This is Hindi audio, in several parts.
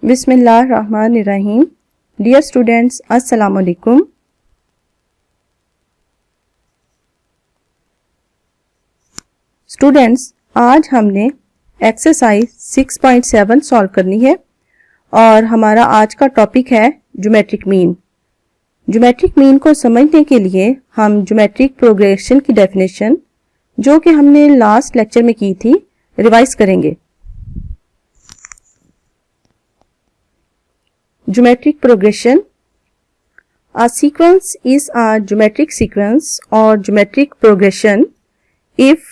बिस्मिल्लाहिर्रहमानिर्रहीम। डियर स्टूडेंट्स, अस्सलाम वालेकुम। स्टूडेंट्स, आज हमने एक्सरसाइज 6.7 सॉल्व करनी है और हमारा आज का टॉपिक है ज्योमेट्रिक मीन। ज्योमेट्रिक मीन को समझने के लिए हम ज्योमेट्रिक प्रोग्रेशन की डेफिनेशन जो कि हमने लास्ट लेक्चर में की थी रिवाइज करेंगे। Geometric progression. A sequence is a geometric sequence or geometric progression if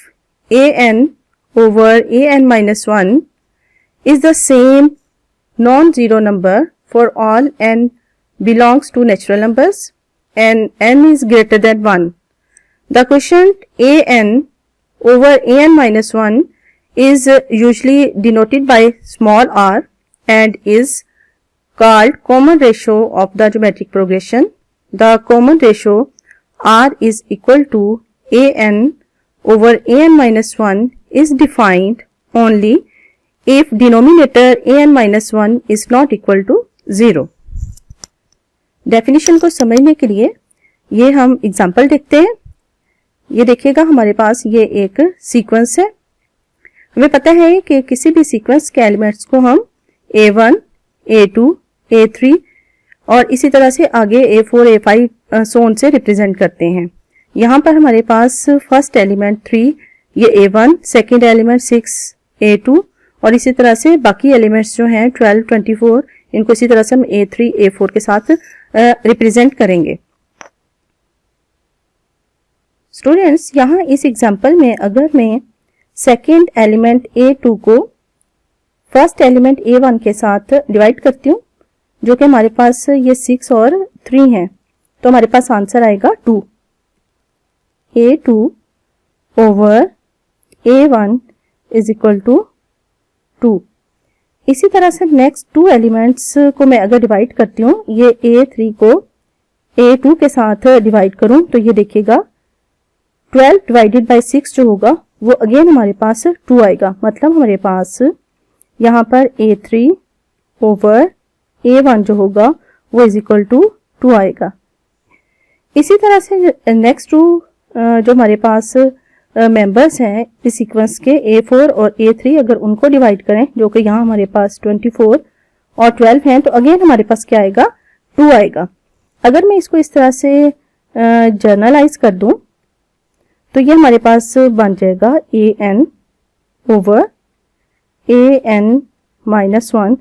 an over an minus 1 is the same non-zero number for all n belongs to natural numbers and n is greater than 1. The quotient an over an minus 1 is usually denoted by small r and is called common ratio of the geometric progression. The common ratio r is equal to an over an minus 1 is defined only if denominator an minus 1 is not equal to 0. Definition को समझने के लिए ये हम एग्जाम्पल देखते हैं। ये देखिएगा, हमारे पास ये एक सीक्वेंस है। हमें पता है कि किसी भी सीक्वेंस के एलिमेंट्स को हम a1, a2, a3 और इसी तरह से आगे a4, a5 सोन से रिप्रेजेंट करते हैं। यहाँ पर हमारे पास फर्स्ट एलिमेंट 3, ये a1, सेकंड एलिमेंट 6, a2 और इसी तरह से बाकी एलिमेंट्स जो हैं 12, 24 इनको इसी तरह से हम a3, a4 के साथ रिप्रेजेंट करेंगे। स्टूडेंट्स, यहाँ इस एग्जांपल में अगर मैं सेकंड एलिमेंट a2 को फर्स्ट एलिमेंट a1 के साथ डिवाइड करती हूँ, जो कि हमारे पास ये 6 और 3 है, तो हमारे पास आंसर आएगा 2। a2 over a1 is equal to 2। इसी तरह से नेक्स्ट 2 एलिमेंट्स को मैं अगर डिवाइड करती हूँ, ये a3 को a2 के साथ डिवाइड करूँ तो ये देखिएगा 12 डिवाइडेड बाय 6 जो होगा वो अगेन हमारे पास 2 आएगा। मतलब हमारे पास यहाँ पर a3 ओवर a1 जो होगा वो इज इक्वल टू 2 आएगा। इसी तरह से नेक्स्ट 2 जो हमारे पास मेंबर्स हैं इस सीक्वेंस के a4 और a3 अगर उनको डिवाइड करें, जो कि यहाँ हमारे पास 24 और 12 हैं, तो अगेन हमारे पास क्या आएगा, 2 आएगा। अगर मैं इसको इस तरह से जर्नलाइज कर दूं तो ये हमारे पास बन जाएगा an ओवर an माइनस 1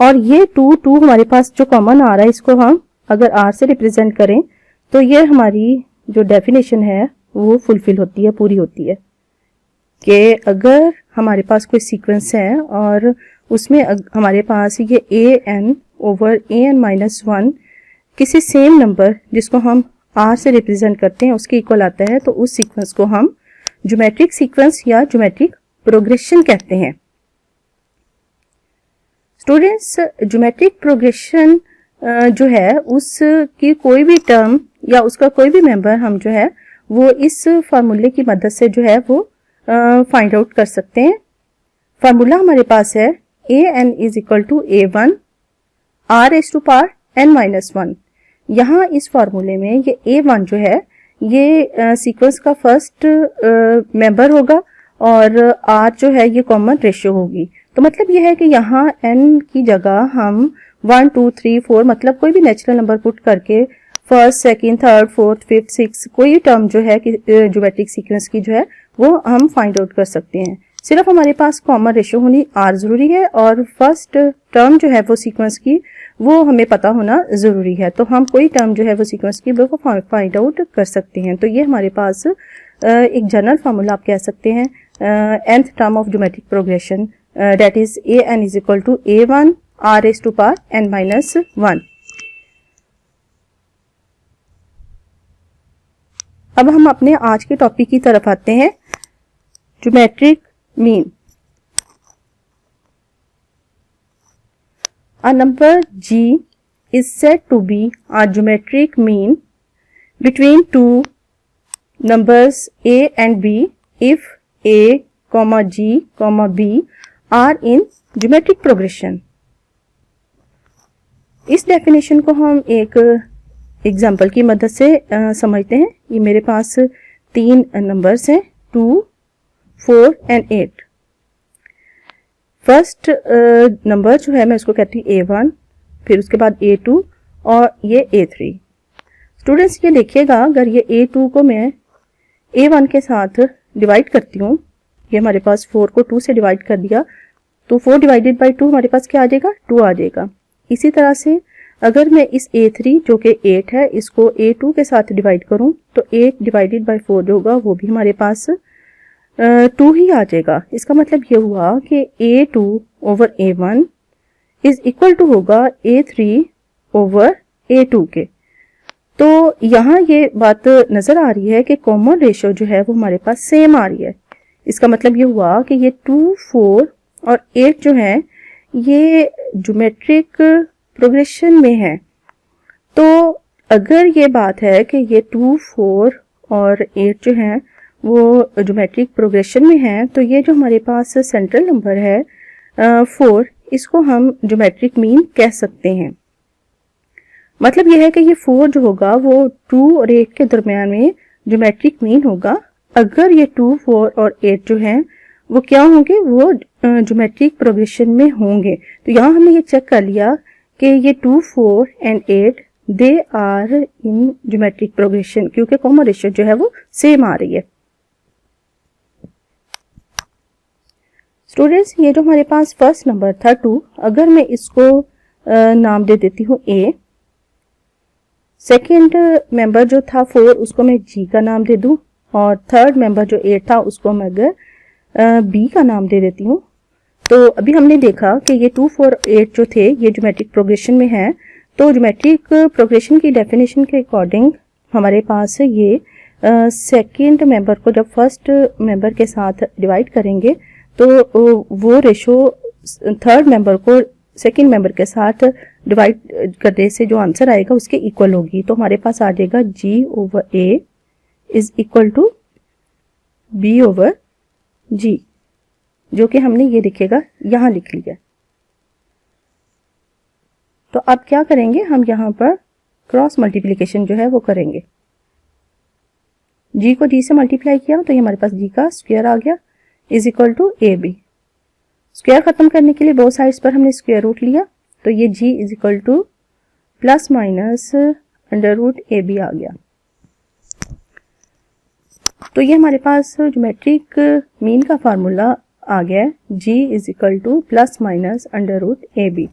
और ये 2 हमारे पास जो कॉमन आ रहा है, इसको हम अगर r से रिप्रेजेंट करें तो ये हमारी जो डेफिनेशन है वो फुलफिल होती है, पूरी होती है कि अगर हमारे पास कोई सीक्वेंस है और उसमें हमारे पास ये an ओवर an माइनस 1 किसी सेम नंबर जिसको हम r से रिप्रेजेंट करते हैं उसके इक्वल आता है, तो उस सीक्वेंस को हम ज्योमेट्रिक सीक्वेंस या ज्योमेट्रिक प्रोग्रेशन कहते हैं। स्टूडेंट्स, ज्योमेट्रिक प्रोग्रेशन जो है उसकी कोई भी टर्म या उसका कोई भी मेंबर हम जो है वो इस फार्मूले की मदद से जो है वो फाइंड आउट कर सकते हैं। फार्मूला हमारे पास है an is equal to a1 r raised to power n minus 1। यहाँ इस फार्मूले में ये a1 जो है ये सीक्वेंस का फर्स्ट मेंबर होगा और r जो है ये कॉमन रेशियो होगी। तो मतलब ये है कि यहाँ n की जगह हम 1, 2, 3, 4 मतलब कोई भी नेचुरल नंबर पुट करके first, second, third, fourth, fifth, six कोई टर्म जो है कि ज्योमेट्रिक सीक्वेंस की जो है वो हम फाइंड आउट कर सकते हैं। सिर्फ हमारे पास कॉमन रेशियो होनी r जरूरी है और फर्स्ट टर्म जो है वो सीक्वेंस की वो हमें पता होना जरूरी है, तो हम कोई टर्म जो है वो सीक्वेंस की वो फाइंड आउट कर सकते हैं। तो ये हमारे पास एक जनरल फार्मूला आप कह सकते हैं nth term of geometric progression, that is an is equal to a1 r raised to power n minus 1। अब हम अपने आज के टॉपिक की तरफ आते हैं, geometric mean. A number g is said to be a geometric mean between two numbers a and b if a, g, b are in geometric progression. इस डेफिनेशन को हम एक एग्जाम्पल की मदद से समझते हैं। ये मेरे पास 3 नंबर्स हैं 2, 4 एंड 8। फर्स्ट नंबर जो है मैं उसको कहती हूँ A1, फिर उसके बाद A2 और ये A3। स्टूडेंट्स ये देखिएगा, अगर ये A2 को मैं A1 के साथ डिवाइड करती हूँ, ये हमारे पास 4 को 2 से डिवाइड कर दिया, तो 4 डिवाइडेड बाई 2 हमारे पास क्या आ जाएगा, 2 आ जाएगा। इसी तरह से अगर मैं इस A3 जो कि 8 है इसको A2 के साथ डिवाइड करूं तो 8 डिवाइडेड बाई 4 जो होगा वो भी हमारे पास 2 ही आ जाएगा। इसका मतलब ये हुआ कि A2 over A1 is equal to होगा A3 ओवर A2 के। तो यहाँ ये बात नजर आ रही है कि कॉमन रेशियो जो है वो हमारे पास सेम आ रही है। इसका मतलब ये हुआ कि ये 2, 4 और 8 जो है ये ज्योमेट्रिक प्रोग्रेशन में है। तो अगर ये बात है कि ये 2, 4 और 8 जो है वो ज्योमेट्रिक प्रोग्रेशन में है, तो ये जो हमारे पास सेंट्रल नंबर है 4, इसको हम ज्योमेट्रिक मीन कह सकते हैं। मतलब यह है कि ये 4 जो होगा वो 2 और 8 के दरमियान में ज्योमेट्रिक मीन होगा। अगर ये 2, 4 और 8 जो हैं वो क्या होंगे, वो ज्योमेट्रिक प्रोग्रेशन में होंगे। तो यहाँ हमने ये चेक कर लिया कि ये 2, 4 and 8 they are in geometric progression, क्योंकि कॉमन रेशियो जो है वो सेम आ रही है। स्टूडेंट्स ये जो हमारे पास फर्स्ट नंबर था 2, अगर मैं इसको नाम दे देती हूँ A, सेकेंड मेंबर जो था 4 उसको मैं G का नाम दे दूं, और थर्ड मेंबर जो 8 था उसको मैं अगर B का नाम दे देती हूँ, तो अभी हमने देखा कि ये 2, 4, 8 जो थे ये ज्योमेट्रिक प्रोग्रेशन में है। तो ज्योमेट्रिक प्रोग्रेशन की डेफिनेशन के अकॉर्डिंग हमारे पास ये सेकेंड मेंबर को जब फर्स्ट मेंबर के साथ डिवाइड करेंगे तो वो रेशो थर्ड मेंबर को सेकेंड मेंबर के साथ डिवाइड करने से जो आंसर आएगा उसके इक्वल होगी। तो हमारे पास आ जाएगा G over A is equal to B over G, जो कि हमने ये दिखेगा यहाँ लिख लिया। तो अब क्या करेंगे, हम यहाँ पर क्रॉस मल्टीप्लिकेशन जो है वो करेंगे। G को D से मल्टीप्लाई किया तो ये हमारे पास G का स्क्वायर आ गया is equal to AB। Square खत्म करने के लिए बोथ साइड्स पर हमने स्क्वायर रूट लिया, तो ये G is equal to plus minus under root AB आ गया। तो ये हमारे पास ज्योमेट्रिक मीन का फार्मूला आ गया है, G is equal to plus minus under root AB।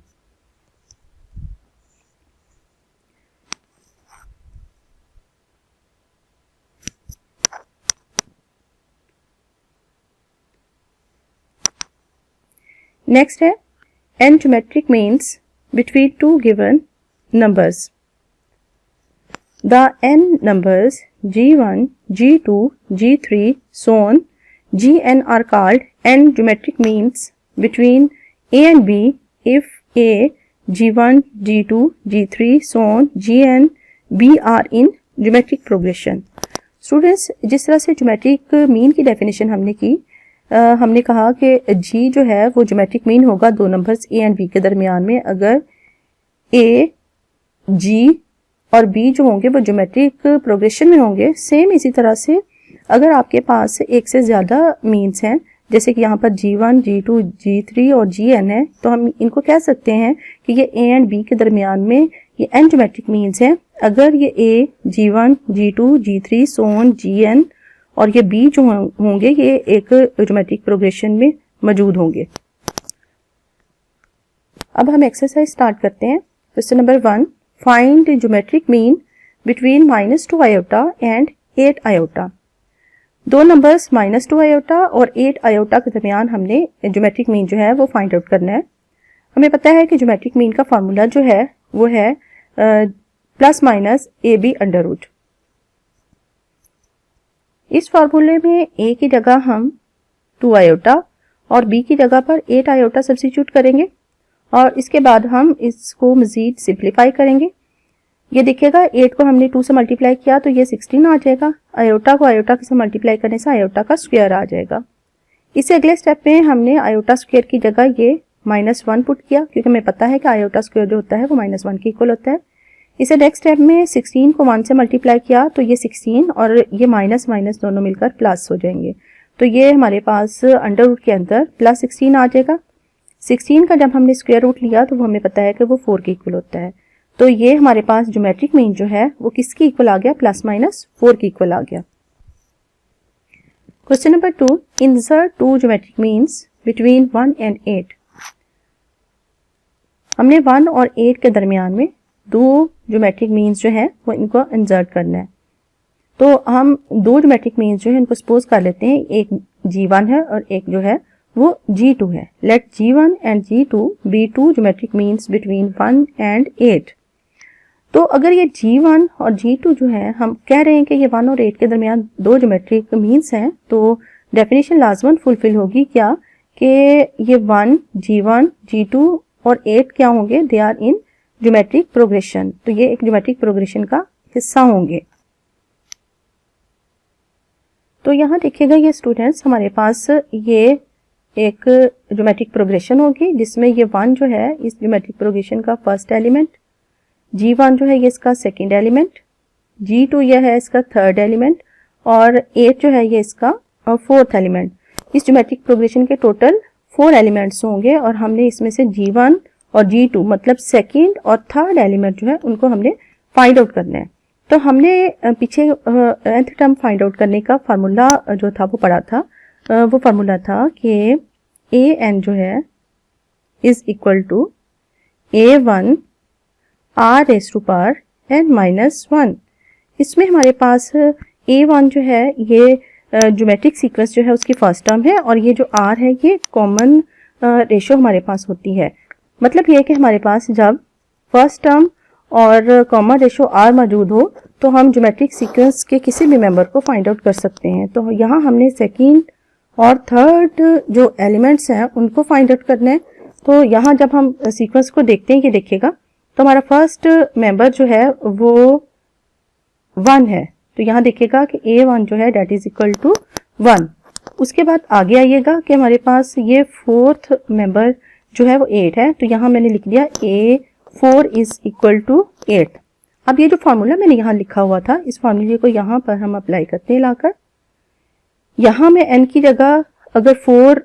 Next है n geometric means between two given numbers. The n numbers G1, G2, G3, so on, Gn are called n geometric means between A and B if A, G1, G2, G3, so on, Gn, B are in geometric progression. Students, जिस तरह से geometric mean की definition हमने की, हमने कहा कि G जो है वो ज्योमेट्रिक मीन होगा दो नंबर्स A एंड B के दरमियान में अगर A, G और B जो होंगे वो ज्योमेट्रिक प्रोग्रेशन में होंगे। सेम इसी तरह से अगर आपके पास एक से ज़्यादा मीन्स हैं, जैसे कि यहाँ पर G1, G2, G3 और Gn है, तो हम इनको कह सकते हैं कि ये A एंड B के दरमियान में ये n ज्योमेट्रिक मीन्स हैं। अगर ये A, G1, G2, G3, so on, Gn और ये B जो होंगे ये एक ज्योमेट्रिक प्रोग्रेशन में मौजूद होंगे। अब हम एक्सरसाइज स्टार्ट करते हैं। Question number 1, find geometric mean between -2 iota and 8 iota. दो नंबर्स -2 आयोटा और 8 आयोटा के दरमियान हमने ज्योमेट्रिक मीन जो है वो फाइंड आउट करना है। हमें पता है कि ज्योमेट्रिक मीन का फार्मूला जो है वो है plus minus AB under root. इस फार्मूले में A की जगह हम 2 आयोटा और B की जगह पर 8 आयोटा सब्स्टिट्यूट करेंगे और इसके बाद हम इसको मजीद सिंप्लीफाई करेंगे। ये देखिएगा 8 को हमने 2 से मल्टीप्लाई किया तो ये 16 आ जाएगा। आयोटा को आयोटा से मल्टीप्लाई करने से आयोटा का स्क्वायर आ जाएगा। इससे अगले स्टेप में हमने आयोटा स्क्वायर की जगह ये -1 पुट किया, क्योंकि हमें पता है कि आयोटा स्क्वायर जो होता है वो -1 के इक्वल होता है। इसे नेक्स्ट स्टेप में 16 को 1 से मल्टीप्लाई किया तो ये 16 और ये माइनस माइनस दोनों मिलकर प्लस हो जाएंगे। तो ये हमारे पास अंडर रूट के अंदर +16 आ जाएगा। 16 का जब हमने स्क्वायर रूट लिया तो हमें पता है कि वो 4 के इक्वल होता है। तो ये हमारे पास ज्योमेट्रिक मीन जो है वो किसकी इक्वल आ गया, +-4 की इक्वल आ गया। Question number 2, insert 2 geometric means between 1 and 8। हमने 1 और 8 के दरमियान में 2 ज्योमेट्रिक मीन्स जो है वो इनको इंसर्ट करना है। तो हम 2 ज्योमेट्रिक मीन्स जो है इनको सपोज कर लेते हैं, एक G1 है और एक जो है वो G2 है। Let G1 and G2 be 2 geometric means between 1 and 8। तो अगर ये G1 और G2 जो है, हम कह रहे हैं कि ये 1 और 8 के दरमियान 2 ज्योमेट्रिक मीन्स हैं, तो डेफिनेशन लाजमन फुलफिल होगी क्या कि ये 1 G1 G2 और 8 क्या होंगे, they are in geometric progression. तो ये एक ज्योमेट्रिक प्रोग्रेशन का हिस्सा होंगे। तो यहाँ देखिएगा ये स्टूडेंट्स, हमारे पास ये एक ज्योमेट्रिक प्रोग्रेशन होगी जिसमें ये 1 जो है इस ज्योमेट्रिक प्रोग्रेशन का फर्स्ट एलिमेंट, G1 जो है ये इसका सेकंड एलिमेंट, G2 ये है इसका थर्ड एलिमेंट और 8 जो है ये इसका फोर्थ एलिमेंट। इस ज्योमेट्रिक प्रोग्रेशन के टोटल 4 एलिमेंट्स होंगे और हमने इसमें से G1 और G2 मतलब सेकंड और थर्ड एलिमेंट जो है उनको हमने फाइंड आउट करना है। तो हमने पीछे nth टर्म फाइंड आउट करने का फार्मूला जो था वो पढ़ा था, वो फार्मूला था कि an जो है is equal to a1 r raised to power n-1। इसमें हमारे पास a1 जो है ये ज्योमेट्रिक सीक्वेंस जो है उसकी फर्स्ट टर्म है और ये जो r है ये कॉमन रेशो हमारे पास होती है। मतलब ये है कि हमारे पास जब फर्स्ट टर्म और कॉमन रेशो r मौजूद हो तो हम ज्योमेट्रिक सीक्वेंस के किसी भी मेंबर को फाइंड आउट कर सकते हैं। तो यहाँ हमने सेकंड और थर्ड जो एलिमेंट्स हैं उनको फाइंड आउट करना है। तो यहाँ जब हम सीक्वेंस को देखते हैं, ये देखिएगा तो हमारा फर्स्ट मेंबर जो है वो 1 है। तो यहाँ देखिएगा कि a1 जो है डेट इज इक्वल टू 1। उसके बाद आगे आइएगा कि हमारे पास ये फोर्थ मेंबर जो है वो 8 है। तो यहाँ मैंने लिख दिया a4 इज इक्वल टू 8। अब ये जो फार्मूला मैंने यहाँ लिखा हुआ था, इस फार्मूले को यहाँ पर हम अप्लाई करते हैं लाकर। यहाँ मैं n की जगह अगर 4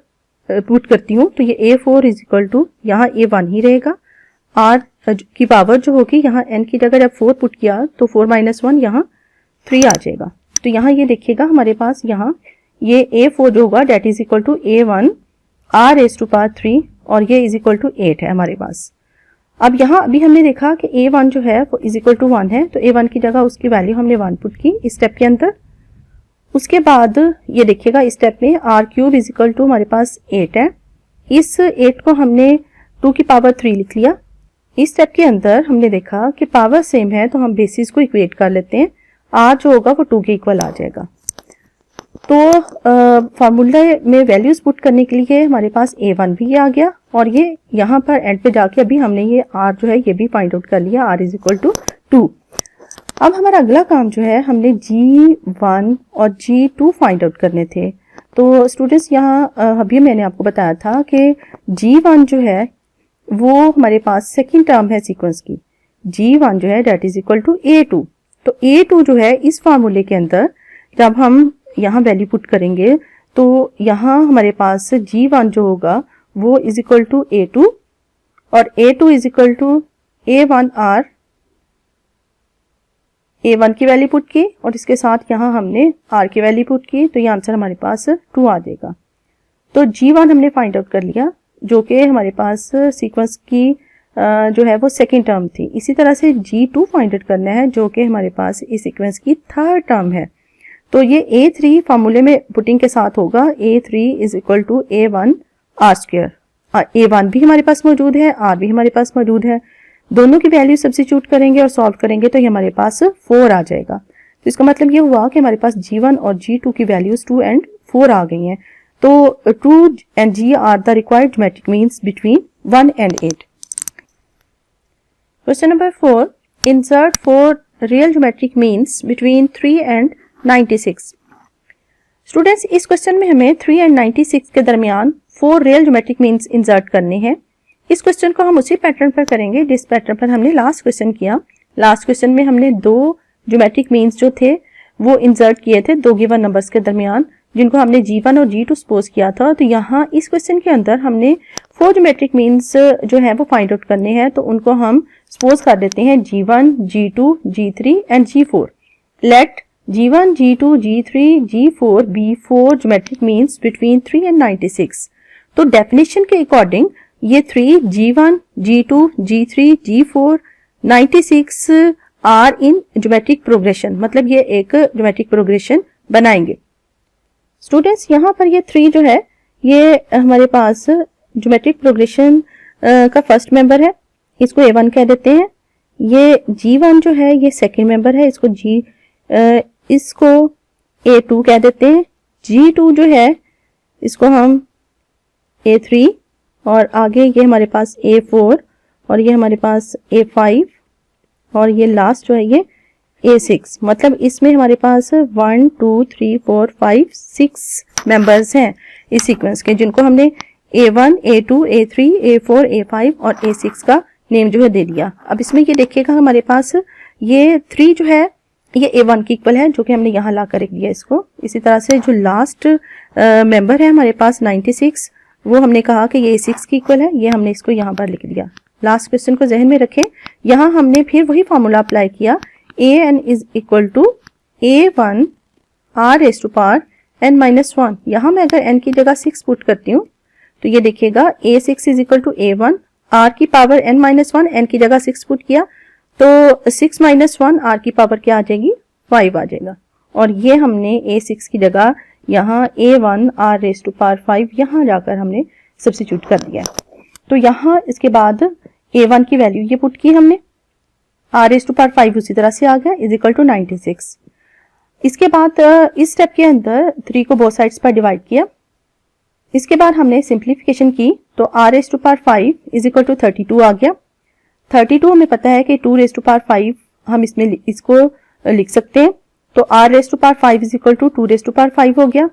पुट करती हूँ तो ये a4 इज इक्वल टू यहाँ a1 ही रहेगा। r की पावर जो होगी यहाँ n की जगह जब 4 पुट किया तो 4 - 1 यहाँ 3 आ जाएगा। तो यहाँ ये देखिएगा हमारे पास यहाँ ये a4 जो होगा that is equal to a1 r raised to power 3 और ये इज इक्वल टू 8 है हमारे पास। अब यहाँ अभी हमने देखा कि a1 जो है वो इज इक्वल टू 1 है, तो a1 की जगह उसकी वैल्यू हमने 1 पुट की इस स्टेप के अंदर। उसके बाद ये देखिएगा इस स्टेप में r³ इज इक्वल टू हमारे पास 8 है। इस 8 को हमने 2 की पावर 3 लिख लिया। इस स्टेप के अंदर हमने देखा कि पावर सेम है तो हम बेसिस को इक्वेट कर लेते हैं। r जो होगा वो 2 के इक्वल आ जाएगा। तो फार्मूले में वैल्यूज पुट करने के लिए हमारे पास a1 भी आ गया और ये यहाँ पर एंड पे जाके अभी हमने ये r जो है ये भी फाइंड आउट कर लिया, r इज इक्वल टू 2। अब हमारा अगला काम जो है हमने G1 और G2 फाइंड आउट करने थे। तो स्टूडेंट्स यहाँ अभी मैंने आपको बताया था कि G1 जो है वो हमारे पास सेकंड टर्म है सीक्वेंस की। G1 जो है date is equal to a2। तो a2 जो है इस फार्मूले के अंदर जब हम यहाँ वैल्यू पुट करेंगे तो यहाँ हमारे पास G1 जो होगा वो इज इक्वल टू a2 और a2 is equal to a1r। a1 की वैल्यू पुट की और इसके साथ यहाँ हमने r की वैल्यू पुट की, तो ये आंसर हमारे पास 2 आ जाएगा। तो G1 हमने फाइंड आउट कर लिया जो कि हमारे पास सीक्वेंस की जो है वो सेकंड टर्म थी। इसी तरह से G2 फाइंड आउट करना है जो कि हमारे पास इस सीक्वेंस की थर्ड टर्म है। तो ये a3 फार्मूले में पुटिंग के साथ होगा a3 is equal to a1 r²। a1 भी हमारे पास मौजूद है, r भी हमारे पास मौजूद है। दोनों की वैल्यू सब्स्टिट्यूट करेंगे और सॉल्व करेंगे तो ये हमारे पास 4 आ जाएगा। तो इसका मतलब ये हुआ कि हमारे पास G1 और G2 की वैल्यूज 2 एंड 4 आ गई हैं। तो 2 and G are the required geometric means between 1 and 8. Question number 4. Insert 4 real geometric means between 3 and 96. Students इस क्वेश्चन में हमें 3 and 96 के दरमियान 4 रियल ज्योमेट्रिक मीन्स इंसर्ट करने हैं। इस क्वेश्चन को हम उसी पैटर्न पर करेंगे जिस पैटर्न पर हमने लास्ट क्वेश्चन किया। लास्ट क्वेश्चन में हमने दो ज्योमेट्रिक मीन्स जो थे वो इंसर्ट किए थे दो गिवन नंबर्स के दरमियान, जिनको हमने G1 और G2 सपोज किया था। तो यहाँ इस क्वेश्चन के अंदर हमने 4 ज्योमेट्रिक मीन्स जो है वो फाइंड आउट करने हैं, तो उनको हम सपोज कर देते हैं G1, G2, G3 and G4। Let G1, G2, G3, G4 be 4 geometric means between 3 and 96। तो डेफिनेशन के अकॉर्डिंग ये 3 G1, G2, G3, G4, 96 are in geometric progression, मतलब ये एक ज्योमेट्रिक प्रोग्रेशन बनाएंगे। स्टूडेंट्स यहाँ पर ये 3 जो है ये हमारे पास ज्योमेट्रिक प्रोग्रेशन का फर्स्ट मेंबर है, इसको A1 कह देते हैं। ये G1 जो है ये सेकंड मेंबर है, इसको A2 कह देते हैं। G2 जो है इसको हम A3, और आगे ये हमारे पास A4, और ये हमारे पास A5, और ये लास्ट जो है ये A6। मतलब इसमें हमारे पास 1 2 3 4 5 6 मेंबर्स हैं इस सीक्वेंस के, जिनको हमने A1, A2, A3, A4, A5 और A6 का नेम जो है दे दिया। अब इसमें ये देखिएगा हमारे पास ये 3 जो है ये A1 की इक्वल है, जो कि हमने यहाँ ला कर रख दिया इसको। इसी तरह से जो लास्ट मेंबर है हमारे पास 96, वो हमने कहा कि ये A6 की इक्वल है, ये हमने इसको यहाँ पर लिख दिया। लास्ट क्वेश्चन को जहन में रखें। यहाँ हमने फिर वही फॉर्मूला अप्लाई किया, an is equal to A1 r raised to power n-1। यहाँ मैं अगर n की जगह 6 पुट करती हूँ तो ये देखिएगा A6 is equal to A1 r की पावर n-1, n की जगह 6 पुट किया तो 6 - 1 r की पावर क्या आ जाएगी, 5 आ जाएगा। और ये हमने A6 की जगह यहाँ A1 r raised to power 5 यहाँ जाकर हमने सब्स्टिट्यूट कर दिया। तो यहाँ इसके बाद A1 की वैल्यू ये पुट की हमने, r रेज़ टू पावर 5 उसी तरह से आ गया इज इक्वल टू 96। इसके बाद इस स्टेप के अंदर 3 को बोथ साइड्स पर डिवाइड किया। इसके बाद हमने सिंप्लीफिकेशन की तो r raised to power 5 is equal to 32 आ गया। 32 हमें पता है कि 2 रेज़ टू पावर 5 हम इसमें इसको लिख सकते हैं, तो r raised to power 5 is equal to 2 raised to power 5 हो गया।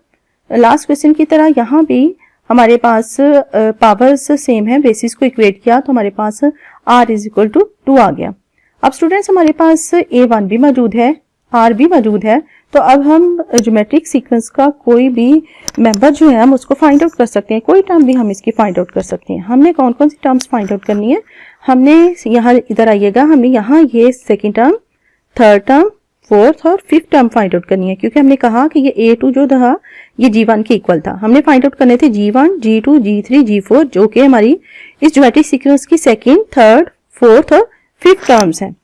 लास्ट क्वेश्चन की तरह यहाँ भी हमारे पास पावर्स सेम है, बेसिस को इक्वेट किया तो हमारे पास r इज इक्वल टू 2 आ गया। अब स्टूडेंट्स हमारे पास A1 भी मौजूद है, r भी मौजूद है, तो अब हम ज्योमेट्रिक सीक्वेंस का कोई भी मेंबर जो है हम उसको फाइंड आउट कर सकते हैं, कोई टर्म भी हम इसकी फाइंड आउट कर सकते हैं। हमने कौन कौन सी टर्म्स फाइंड आउट करनी है, हमने यहाँ इधर आइएगा, हमने यहाँ ये second term, third term, fourth और फिफ्थ टर्म फाइंड आउट करनी है, क्योंकि हमने कहा कि ये A2 जो था ये G1 के इक्वल था। हमने फाइंड आउट करने थे G1, G2, G3, G4 जो कि हमारी इस ज्योमेट्रिक सीक्वेंस की सेकेंड, थर्ड, फोर्थ और फिफ्थ टर्म्स हैं।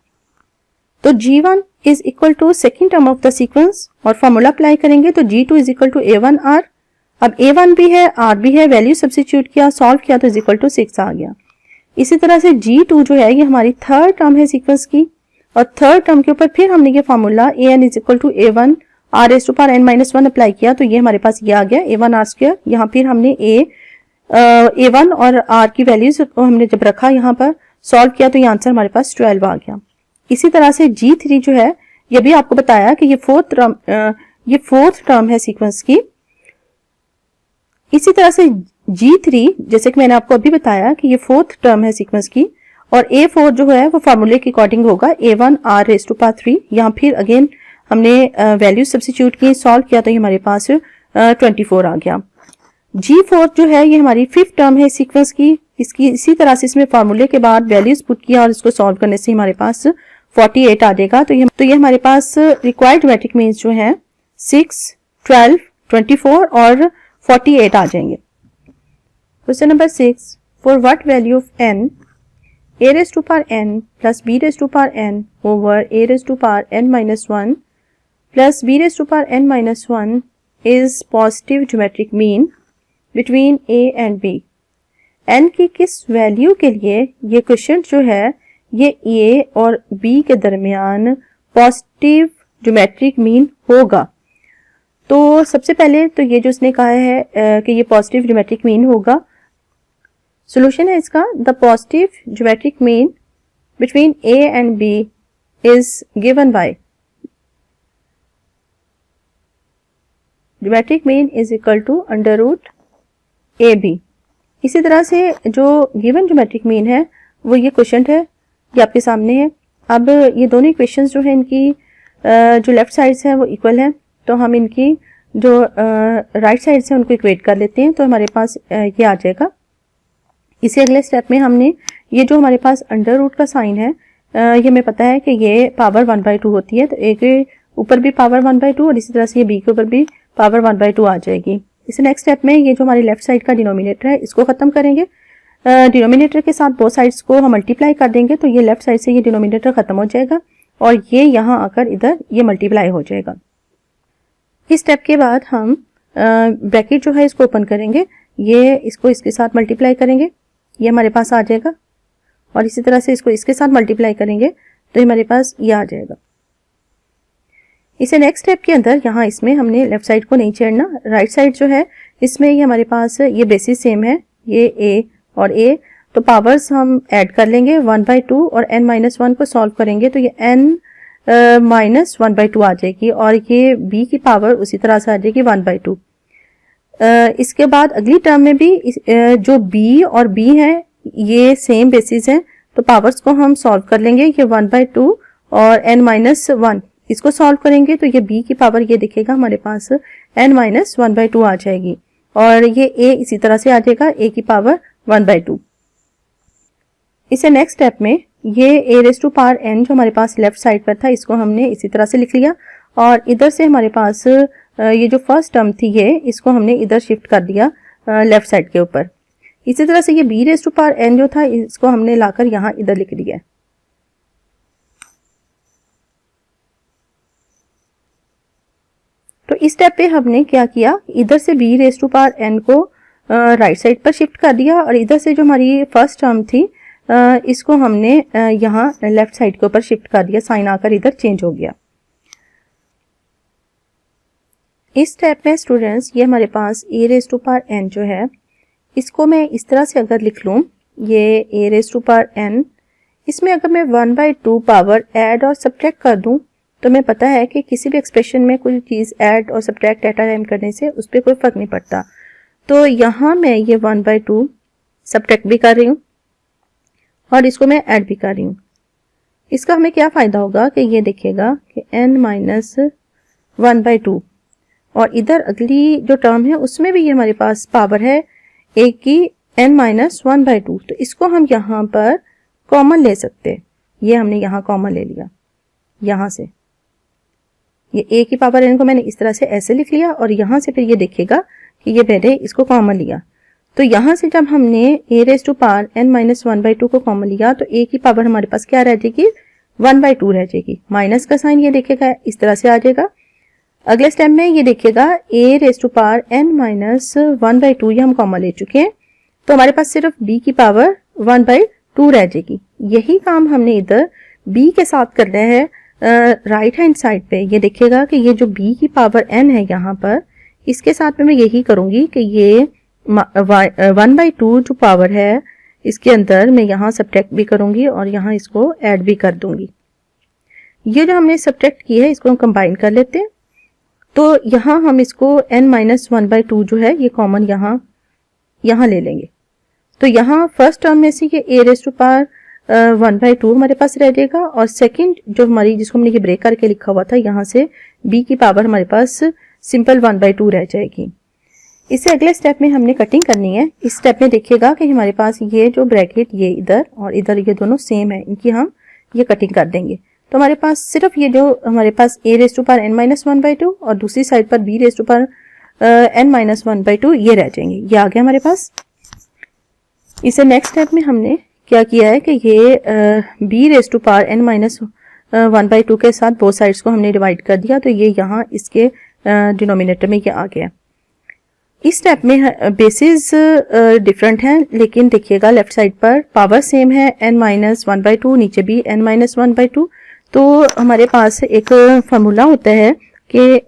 तो G1 is equal to second term of the sequence और फॉर्मूला अप्लाई करेंगे तो G2 is equal to A1 R। अब A1 भी है, R भी है, वैल्यू सब्स्टिट्यूट किया, सॉल्व किया तो इज इक्वल टू 6 आ गया। इसी तरह से G2 जो है ये हमारी थर्ड टर्म है सीक्वेंस की, और थर्ड टर्म के ऊपर फिर हमने ये formula AN is equal to A1 R raised to power n-1 apply किया तो ये हमारे पास ये आ गया A1 R स्क्वायर। यहाँ फिर हमने A1 और R की वैल्यूज हमने जब रखा यहाँ पर सॉल्व किया तो ये आंसर हमारे पास 12 आ गया। इसी तरह से G3 जो है ये भी आपको बताया कि ये फोर्थ टर्म है सीक्वेंस की। इसी तरह से G3 जैसे कि मैंने आपको अभी बताया कि ये फोर्थ टर्म है सीक्वेंस की, और A4 जो है वो फार्मूले के अकॉर्डिंग होगा A1 R raised to power 3। यहाँ फिर अगेन हमने वैल्यू सब्स्टिट्यूट की, सॉल्व किया तो ये हमारे पास 24 आ गया। G4 जो है ये हमारी फिफ्थ टर्म है सीक्वेंस की, इसकी इसी तरह से इसमें फार्मूले के बाद वैल्यूज पुट किया और इसको सॉल्व करने से हमारे पास 48 आ जाएगा। तो ये हमारे पास रिक्वायर्ड ज्योमेट्रिक मीन्स जो है 6, 12, 24 और 48 आ जाएंगे। Question number 6, for what value of n a raised to power n plus b raised to power n over a raised to power n-1 plus b raised to power n-1 is positive geometric mean between a and b। n की किस वैल्यू के लिए ये क्वेश्चन जो है ये a और b के दरमियान पॉजिटिव ज्योमेट्रिक मीन होगा। तो सबसे पहले तो ये जो इसने कहा है कि ये पॉजिटिव ज्योमेट्रिक मीन होगा, सोल्यूशन है इसका, the positive geometric mean between a and b is given by geometric mean is equal to under root AB। इसी तरह से जो गिवन ज्योमेट्रिक मीन है वो ये क्वेश्चन है, ये आपके सामने है। अब ये दोनों इक्वेशंस जो है इनकी जो लेफ्ट साइड्स हैं वो इक्वल है, तो हम इनकी जो राइट साइड से उनको इक्वेट कर लेते हैं, तो हमारे पास ये आ जाएगा। इसी अगले स्टेप में हमने ये जो हमारे पास अंडर रूट का साइन है, ये हमें पता है कि ये पावर 1/2 होती है, तो एक के ऊपर भी पावर 1/2 और इसी तरह से ये बी के ऊपर भी पावर 1/2 आ जाएगी। इस नेक्स्ट स्टेप में ये जो हमारी लेफ्ट साइड का डिनोमिनेटर है इसको खत्म करेंगे, डिनोमिनेटर के साथ बोथ साइड्स को हम मल्टीप्लाई कर देंगे, तो ये लेफ्ट साइड से ये डिनोमिनेटर खत्म हो जाएगा और ये यहाँ आकर इधर ये मल्टीप्लाई हो जाएगा। इस स्टेप के बाद हम ब्रैकेट जो है इसको ओपन करेंगे, ये इसको इसके साथ मल्टीप्लाई करेंगे, ये हमारे पास आ जाएगा और इसी तरह से इसको इसके साथ मल्टीप्लाई करेंगे तो हमारे पास ये आ जाएगा। इसे नेक्स्ट स्टेप के अंदर यहाँ इसमें हमने लेफ्ट साइड को नहीं छेड़ना, राइट साइड जो है इसमें ये हमारे पास ये बेसिस सेम है, ये a और a, तो पावर्स हम ऐड कर लेंगे 1/2 और n-1 को सॉल्व करेंगे तो ये n-1/2 आ जाएगी और ये b की पावर उसी तरह से आ जाएगी 1/2। इसके बाद अगली टर्म में भी जो b और b है ये सेम बेसिस है, तो पावर्स को हम सॉल्व कर लेंगे, ये 1/2 और n-1 इसको सॉल्व करेंगे तो ये b की पावर ये दिखेगा हमारे पास n-1/2 आ जाएगी और ये a इसी तरह से आ जाएगा a की पावर 1/2। इसे नेक्स्ट स्टेप में ये a⁴n जो हमारे पास लेफ्ट साइड पर था इसको हमने इसी तरह से लिख लिया और इधर से हमारे पास ये जो फर्स्ट टर्म थी ये इसको हमने इधर शिफ्ट कर दिया लेफ्ट साइड के ऊपर। इसी तरह से ये b⁴n जो था इसको हमने लाकर यहाँ इधर लिख दिया। तो इस स्टेप पे हमने क्या किया, इधर से b⁴n को राइट साइड पर शिफ्ट कर दिया और इधर से जो हमारी फर्स्ट टर्म थी इसको हमने यहाँ लेफ्ट साइड के ऊपर शिफ्ट कर दिया, साइन आकर इधर चेंज हो गया। इस स्टेप में स्टूडेंट्स ये हमारे पास a⁴n जो है इसको मैं इस तरह से अगर लिख लूँ, ये a⁴n, इसमें अगर मैं 1/2 पावर ऐड और सब्ट्रैक्ट कर दूं तो मैं पता है कि किसी भी एक्सप्रेशन में कोई चीज़ ऐड और सब्ट्रैक्ट एट अ टाइम करने से उस पर कोई फ़र्क नहीं पड़ता। तो यहाँ मैं ये 1/2 सब्ट्रैक्ट भी कर रही हूँ और इसको मैं ऐड भी कर रही हूँ। इसका हमें क्या फ़ायदा होगा कि ये देखिएगा कि n-1/2 और इधर अगली जो टर्म है उसमें भी ये हमारे पास पावर है a की n-1/2, तो इसको हम यहाँ पर कॉमन ले सकते हैं। ये हमने यहाँ कॉमन ले लिया, यहाँ से ये a की पावर n को मैंने इस तरह से ऐसे लिख लिया और यहाँ से फिर ये देखिएगा कि ये मैंने इसको कॉमन लिया, तो यहाँ से जब हमने a⁴n-1/2 को कॉमन लिया तो a की पावर हमारे पास क्या रह जाएगी, 1/2 रह जाएगी। माइनस का साइन ये देखिएगा इस तरह से आ जाएगा। अगले स्टेप में ये देखिएगा a⁴n-1/2 ये हम कॉमन ले चुके हैं, तो हमारे पास सिर्फ b की पावर 1/2 रह जाएगी। यही काम हमने इधर b के साथ करना है राइट हैंड साइड पे। ये देखिएगा कि ये जो b की पावर n है यहाँ पर, इसके साथ में मैं यही करूँगी कि ये 1/2 जो पावर है इसके अंदर मैं यहाँ सब्ट्रैक्ट भी करूँगी और यहाँ इसको ऐड भी कर दूँगी। ये जो हमने सब्ट्रैक्ट की है इसको हम कंबाइन कर लेते हैं, तो यहाँ हम इसको n-1/2 जो है ये कॉमन यहाँ ले लेंगे, तो यहाँ फर्स्ट टर्म में से ये a⁴1/2 हमारे पास रह जाएगा और सेकंड जो हमारी जिसको हमने ये ब्रेक करके लिखा हुआ था यहाँ से b की पावर हमारे पास सिंपल 1/2 रह जाएगी। इससे अगले स्टेप में हमने कटिंग करनी है। इस स्टेप में देखिएगा कि हमारे पास ये जो ब्रैकेट ये इधर और इधर ये दोनों सेम है, इनकी हम ये कटिंग कर देंगे, तो हमारे पास सिर्फ ये जो हमारे पास a⁴n-1/2 और दूसरी साइड पर b⁴n-1/2 ये रह जाएंगे। ये आ गया हमारे पास। इसे नेक्स्ट स्टेप में हमने क्या किया है कि ये b⁴n-1/2 के साथ बोथ साइड्स को हमने डिवाइड कर दिया, तो ये यहाँ इसके डिनोमिनेटर में ये आ गया। इस स्टेप में बेसिस डिफरेंट हैं, लेकिन देखिएगा लेफ्ट साइड पर पावर सेम है n-1/2, नीचे भी n-1/2, तो हमारे पास एक फार्मूला होता है कि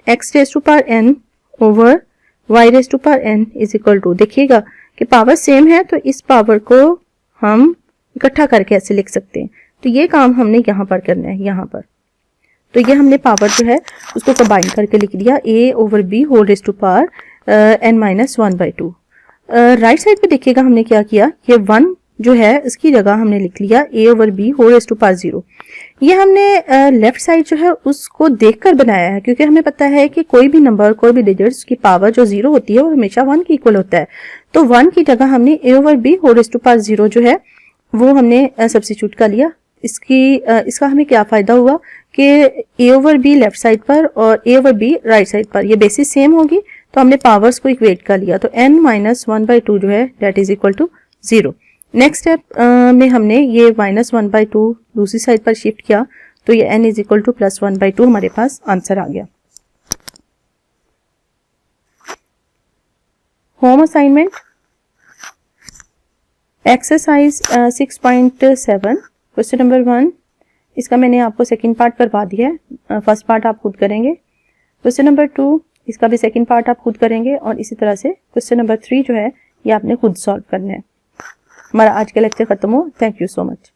x⁴n over y⁴n is equal to, देखिएगा कि पावर सेम है तो इस पावर को हम इकट्ठा करके ऐसे लिख सकते हैं, तो ये काम हमने यहाँ पर करना है। यहाँ पर तो ये हमने पावर जो है उसको कंबाइन करके लिख दिया a/b n-1/2। राइट साइड पे देखिएगा हमने क्या किया, ये 1 जो है इसकी जगह हमने लिख लिया a/b whole rays to power 0। ये हमने लेफ्ट साइड जो है उसको देखकर बनाया है, क्योंकि हमें पता है कि कोई भी नंबर, कोई भी डिजिट्स की पावर जो 0 होती है वो हमेशा 1 के इक्वल होता है। तो 1 की जगह हमने a/b whole rays to power 0 जो है वो हमने सब्स्टिट्यूट कर लिया। इसका हमें क्या फायदा हुआ कि a/b लेफ्ट साइड पर और a/b राइट साइड पर ये बेसिस सेम होगी, तो हमने पावर्स को इक्वेट कर लिया। तो n माइनस 1/2 जो है that is equal to 0। Next step में हमने ये -1/2 दूसरी साइड पर शिफ्ट किया, तो ये n इज इक्वल टू +1/2 हमारे पास आंसर आ गया। Home assignment exercise 6.7 question number 1। इसका मैंने आपको सेकंड पार्ट करवा दिया है, फर्स्ट पार्ट आप खुद करेंगे। क्वेश्चन नंबर 2 इसका भी सेकंड पार्ट आप खुद करेंगे, और इसी तरह से क्वेश्चन नंबर 3 जो है ये आपने खुद सॉल्व करना है। हमारा आज का लेक्चर खत्म हो। Thank you so much.